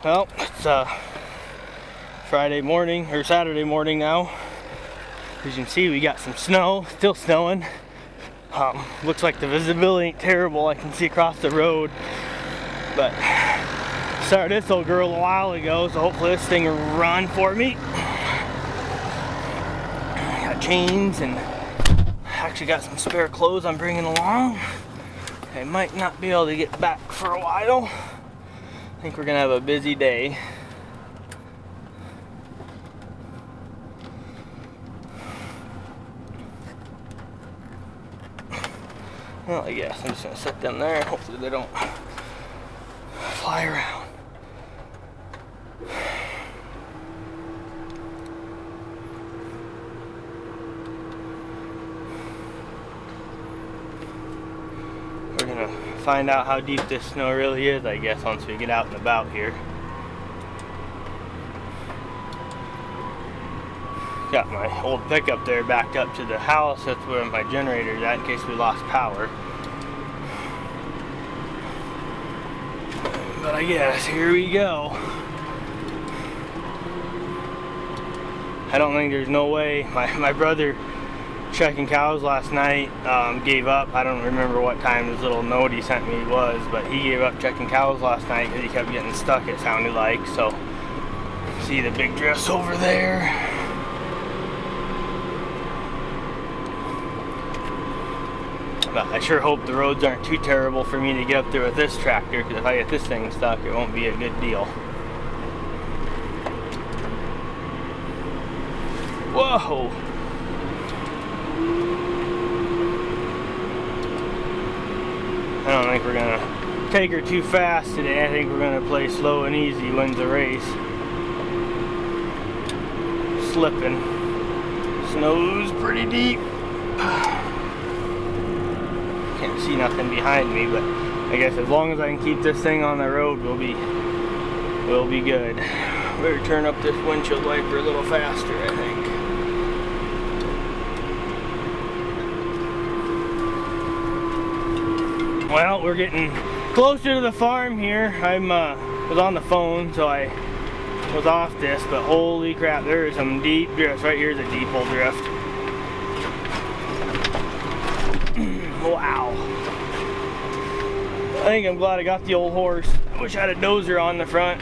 Well, it's Friday morning, or Saturday morning now. As you can see, we got some snow, still snowing. Looks like the visibility ain't terrible. I can see across the road. But started this old girl a while ago, so hopefully this thing will run for me. Got chains and actually got some spare clothes I'm bringing along. I might not be able to get back for a while. I think we're gonna have a busy day. Well, I guess I'm just gonna set them there. Hopefully they don't fly around. We're gonna find out how deep this snow really is, I guess, once we get out and about here. Got my old pickup there backed up to the house. That's where my generator's at in case we lost power. But I guess here we go. I don't think there's no way. My brother checking cows last night gave up. I don't remember what time his little note he sent me was, but he gave up checking cows last night because he kept getting stuck, it sounded like. So see the big drifts over there. But I sure hope the roads aren't too terrible for me to get up there with this tractor, because if I get this thing stuck, it won't be a good deal. Whoa! I don't think we're gonna take her too fast today. I think we're gonna play slow and easy, wins the race. Slipping. Snow's pretty deep. Can't see nothing behind me, but I guess as long as I can keep this thing on the road, we'll be good. Better turn up this windshield wiper a little faster, I think. Well, we're getting closer to the farm here. I was on the phone, so I was off this, but holy crap, there is some deep drifts. Right here's a deep old drift. Wow. I think I'm glad I got the old horse. I wish I had a dozer on the front.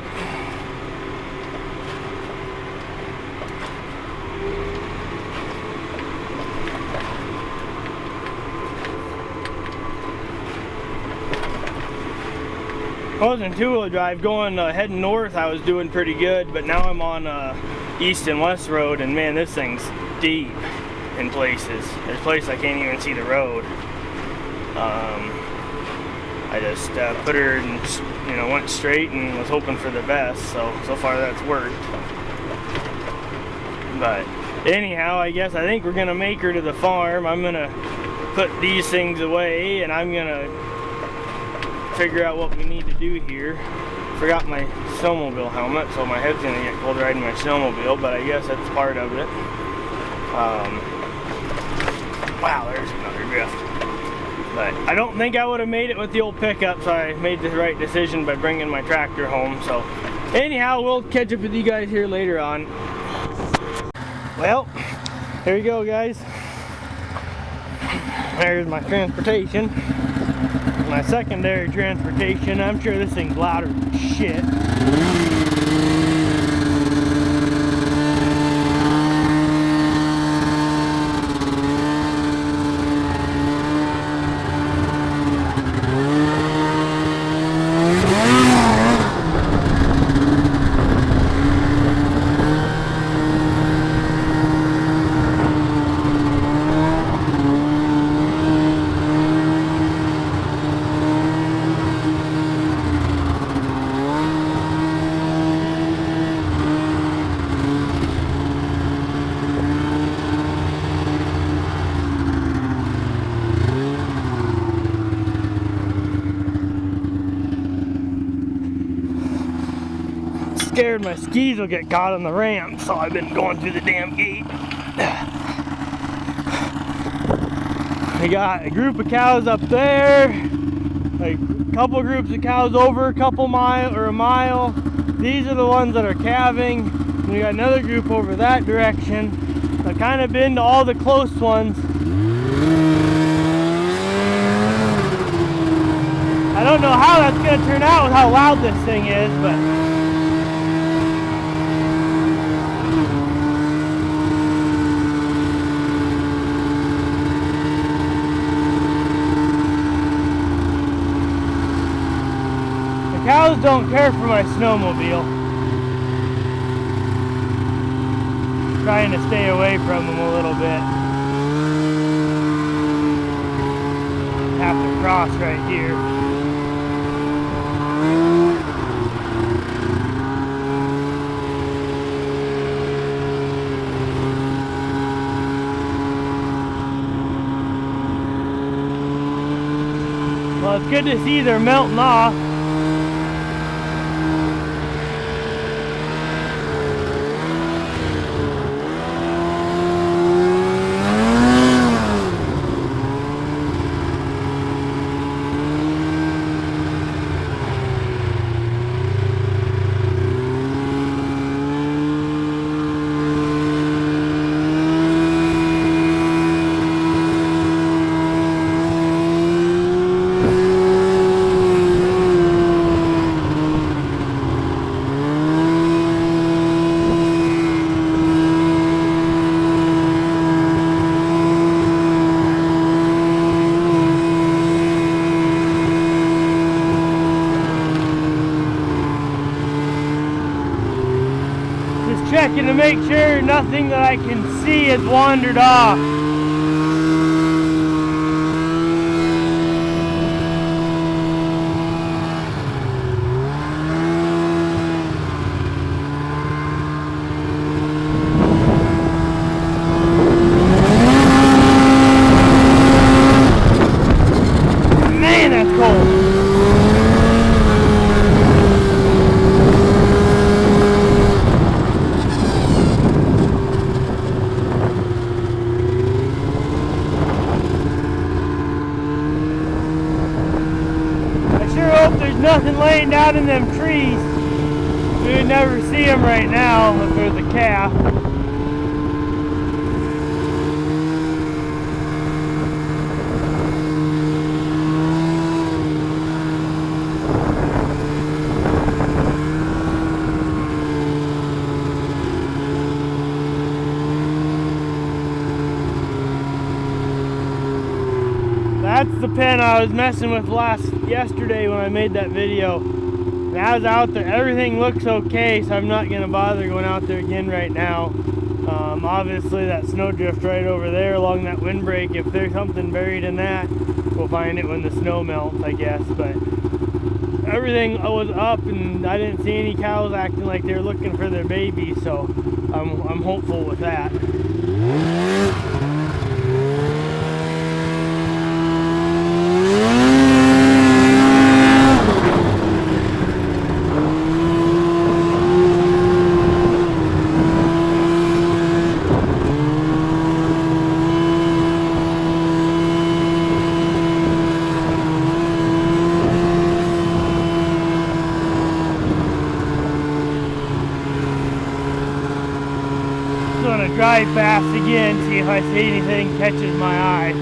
I was in two-wheel drive going heading north. I was doing pretty good, but now I'm on east and west road, and man, this thing's deep in places. There's places I can't even see the road. I just put her and went straight and was hoping for the best. So far that's worked. But anyhow, I think we're gonna make her to the farm. I'm gonna put these things away, and I'm gonna figure out what we need to do here. Forgot my snowmobile helmet, so my head's gonna get cold riding my snowmobile, but I guess that's part of it. Wow, there's another drift. But I don't think I would have made it with the old pickup, so I made the right decision by bringing my tractor home. So anyhow, we'll catch up with you guys here later on. Well, here you go, guys. There's my transportation. My secondary transportation. I'm sure this thing's louder than shit. Scared my skis will get caught on the ramp, so I've been going through the damn gate. We got a group of cows up there. like a couple groups of cows over a couple mile or a mile. These are the ones that are calving. And we got another group over that direction. I've kind of been to all the close ones. I don't know how that's going to turn out with how loud this thing is, but the cows don't care for my snowmobile. Trying to stay away from them a little bit. Have to cross right here. Well, it's good to see they're melting off. Checking to make sure nothing that I can see has wandered off. Man, that's cold. There's nothing laying down in them trees. We would never see them right now if there's a calf. That's the pen I was messing with yesterday when I made that video. And I was out there, everything looks okay, so I'm not going to bother going out there again right now. Obviously that snowdrift right over there along that windbreak, if there's something buried in that, we'll find it when the snow melts, I guess. But everything was up and I didn't see any cows acting like they were looking for their baby, so I'm hopeful with that. Drive fast again, see if I see anything catches my eye.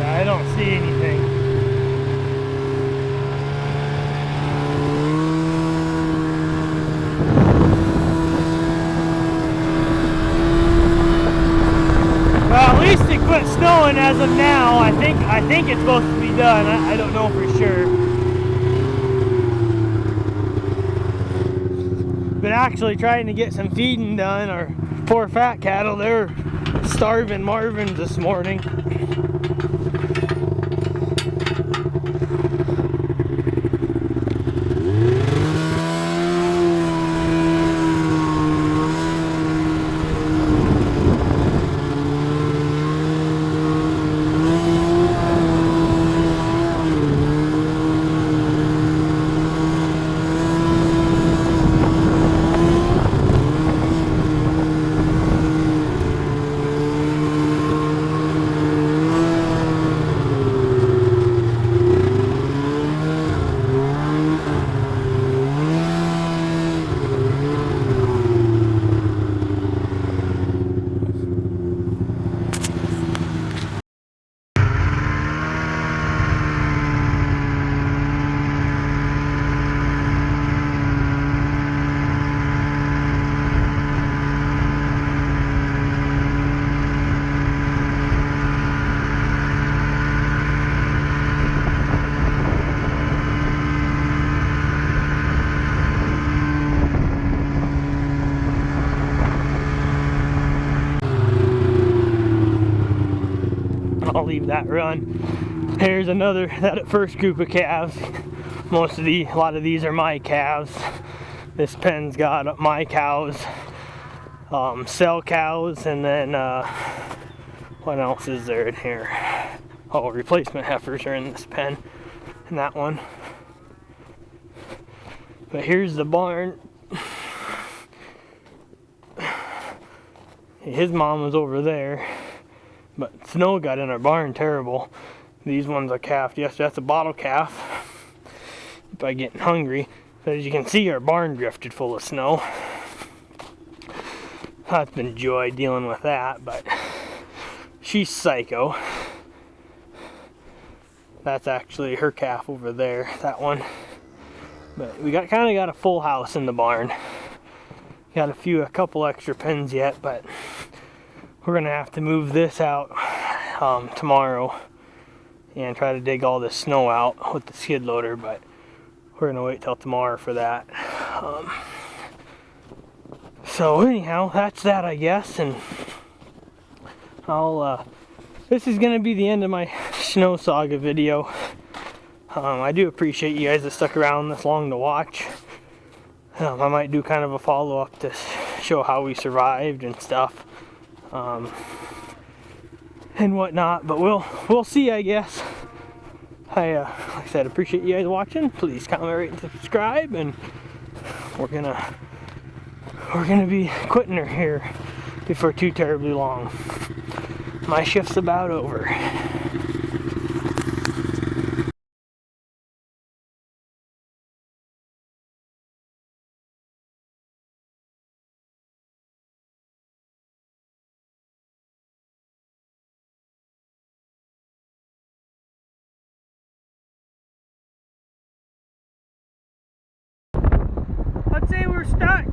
I don't see anything. Well, at least it quit snowing as of now. I think it's supposed to be done. I don't know for sure. Been actually trying to get some feeding done. Our poor fat cattle, they're starving Marvins this morning. leave that run. Here's another, that first group of calves. A lot of these are my calves. This pen's got my cows, cell cows, and then what else is there in here? Oh, replacement heifers are in this pen, and that one. But here's the barn. His mom was over there, but snow got in our barn terrible. These ones are calved. Yes, that's a bottle calf by getting hungry. But as you can see, our barn drifted full of snow. That's been joy dealing with that, but she's psycho. That's actually her calf over there, that one. But we kind of got a full house in the barn. Got a couple extra pens yet, but we're gonna have to move this out tomorrow and try to dig all this snow out with the skid loader, but we're gonna wait till tomorrow for that. So anyhow, that's that, I guess, and this is gonna be the end of my snow saga video. I do appreciate you guys that stuck around this long to watch. I might do kind of a follow-up to show how we survived and stuff, and whatnot, but we'll see, I guess. Like I said, appreciate you guys watching. Please comment, rate, and subscribe, and we're gonna be quitting her here before too terribly long. My shift's about over. Let's say we're stuck.